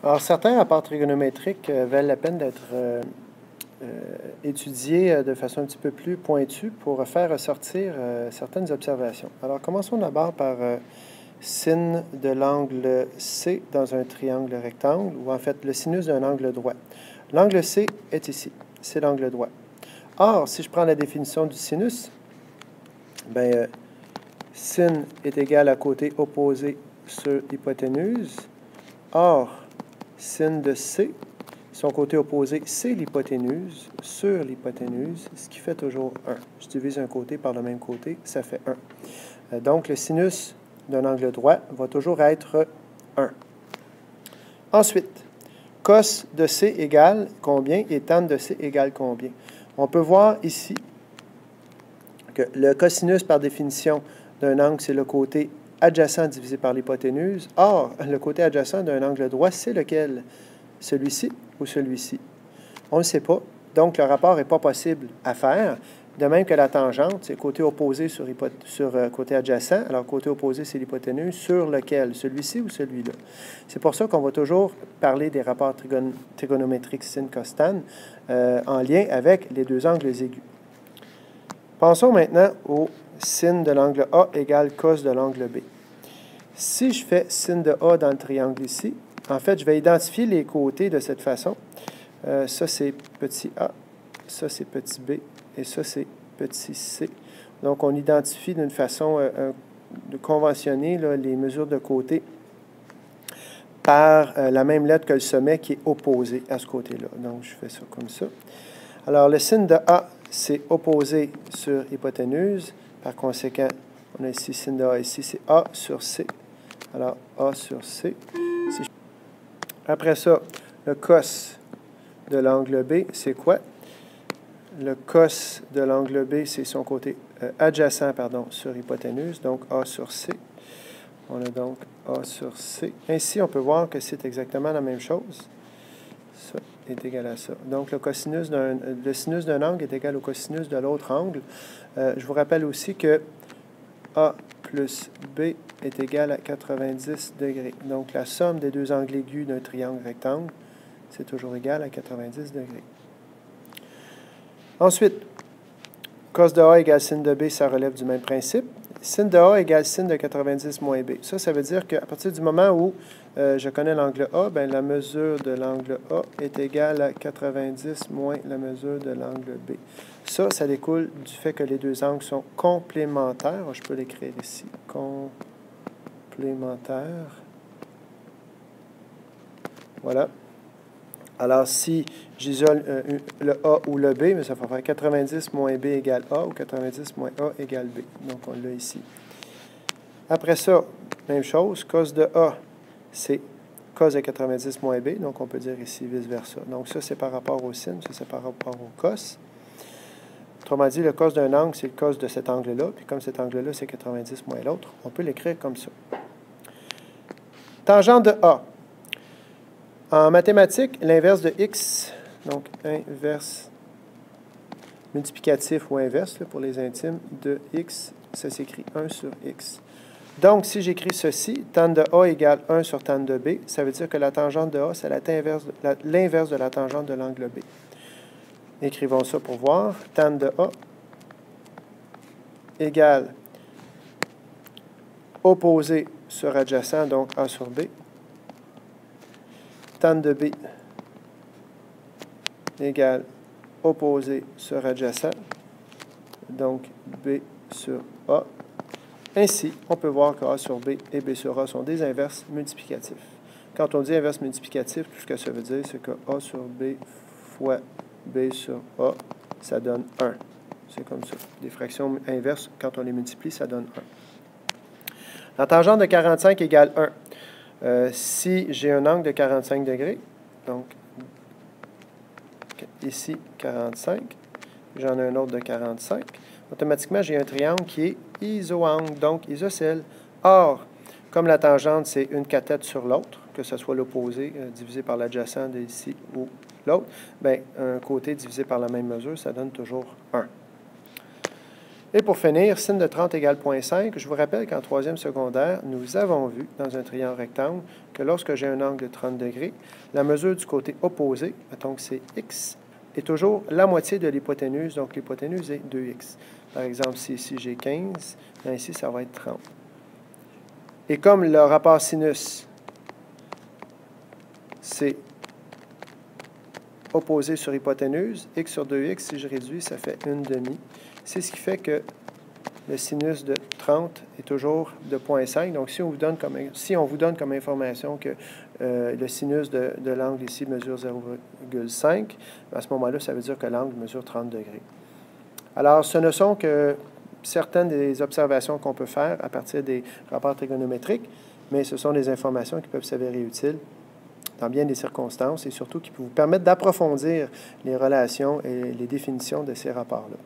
Alors, certains rapports trigonométriques valent la peine d'être étudiés de façon un petit peu plus pointue pour faire ressortir certaines observations. Alors, commençons d'abord par sin de l'angle C dans un triangle rectangle, ou en fait le sinus d'un angle droit. L'angle C est ici, c'est l'angle droit. Or, si je prends la définition du sinus, bien, sin est égal à côté opposé sur hypoténuse. Or, sin de C, son côté opposé, c'est l'hypoténuse sur l'hypoténuse, ce qui fait toujours 1. Je divise un côté par le même côté, ça fait 1. Donc, le sinus d'un angle droit va toujours être 1. Ensuite, cos de C égale combien et tan de C égale combien? On peut voir ici que le cosinus, par définition, d'un angle, c'est le côté adjacent divisé par l'hypoténuse. Or, le côté adjacent d'un angle droit, c'est lequel? Celui-ci ou celui-ci? On ne le sait pas. Donc, le rapport n'est pas possible à faire. De même que la tangente, c'est côté opposé sur côté adjacent. Alors, côté opposé, c'est l'hypoténuse. Sur lequel? Celui-ci ou celui-là? C'est pour ça qu'on va toujours parler des rapports trigonométriques sin, cos, tan en lien avec les deux angles aigus. Pensons maintenant au sin de l'angle A égale cos de l'angle B. Si je fais sin de A dans le triangle ici, en fait, je vais identifier les côtés de cette façon. Ça, c'est petit a, ça, c'est petit b, et ça, c'est petit c. Donc, on identifie d'une façon conventionnée là, les mesures de côté par la même lettre que le sommet qui est opposé à ce côté-là. Donc, je fais ça comme ça. Alors, le sin de A, c'est opposé sur hypoténuse. Par conséquent, on a ici sin de A ici, c'est A sur C. Alors, A sur C. Après ça, le cos de l'angle B, c'est quoi? Le cos de l'angle B, c'est son côté adjacent, sur hypoténuse, donc A sur C. On a donc A sur C. Ainsi, on peut voir que c'est exactement la même chose. Ça est égal à ça. Donc, le sinus d'un angle est égal au cosinus de l'autre angle. Je vous rappelle aussi que A plus B est égal à 90 degrés. Donc, la somme des deux angles aigus d'un triangle rectangle, c'est toujours égal à 90 degrés. Ensuite, cos de A égale sin de B, ça relève du même principe. Sin de A égale sin de 90 moins B. Ça veut dire qu'à partir du moment où je connais l'angle A, bien, la mesure de l'angle A est égale à 90 moins la mesure de l'angle B. Ça découle du fait que les deux angles sont complémentaires. Je peux l'écrire ici. Complémentaires. Voilà. Alors, si j'isole le A ou le B, mais ça va faire 90 moins B égale A ou 90 moins A égale B. Donc, on l'a ici. Après ça, même chose. Cos de A, c'est cos de 90 moins B. Donc, on peut dire ici vice-versa. Donc, ça, c'est par rapport au sin. Ça, c'est par rapport au cos. Autrement dit, le cos d'un angle, c'est le cos de cet angle-là. Puis, comme cet angle-là, c'est 90 moins l'autre, on peut l'écrire comme ça. Tangente de A. En mathématiques, l'inverse de x, donc inverse multiplicatif ou inverse, là, pour les intimes, de x, ça s'écrit 1 sur x. Donc, si j'écris ceci, tan de A égale 1 sur tan de B, ça veut dire que la tangente de A, c'est l'inverse de la tangente de l'angle B. Écrivons ça pour voir. Tan de A égale opposé sur adjacent, donc A sur B. Tan de B égale opposé sur adjacent, donc B sur A. Ainsi, on peut voir que A sur B et B sur A sont des inverses multiplicatifs. Quand on dit inverse multiplicatif, tout ce que ça veut dire, c'est que A sur B fois B sur A, ça donne 1. C'est comme ça. Des fractions inverses, quand on les multiplie, ça donne 1. La tangente de 45 égale 1. Si j'ai un angle de 45 degrés, donc ici 45, j'en ai un autre de 45, automatiquement j'ai un triangle qui est isoangle, donc isocèle. Or, comme la tangente c'est une cathète sur l'autre, que ce soit l'opposé divisé par l'adjacent de ici ou l'autre, bien, un côté divisé par la même mesure, ça donne toujours 1. Et pour finir, sin de 30 égale 0,5. Je vous rappelle qu'en troisième secondaire, nous avons vu dans un triangle rectangle que lorsque j'ai un angle de 30 degrés, la mesure du côté opposé, mettons que c'est x, est toujours la moitié de l'hypoténuse, donc l'hypoténuse est 2x. Par exemple, si ici j'ai 15, bien ici ça va être 30. Et comme le rapport sinus, c'est opposé sur hypoténuse, x sur 2x, si je réduis, ça fait 1/2. C'est ce qui fait que le sinus de 30 est toujours de 0,5. Donc, si on vous donne comme information que le sinus de l'angle ici mesure 0,5, à ce moment-là, ça veut dire que l'angle mesure 30 degrés. Alors, ce ne sont que certaines des observations qu'on peut faire à partir des rapports trigonométriques, mais ce sont des informations qui peuvent s'avérer utiles dans bien des circonstances et surtout qui peuvent vous permettre d'approfondir les relations et les définitions de ces rapports-là.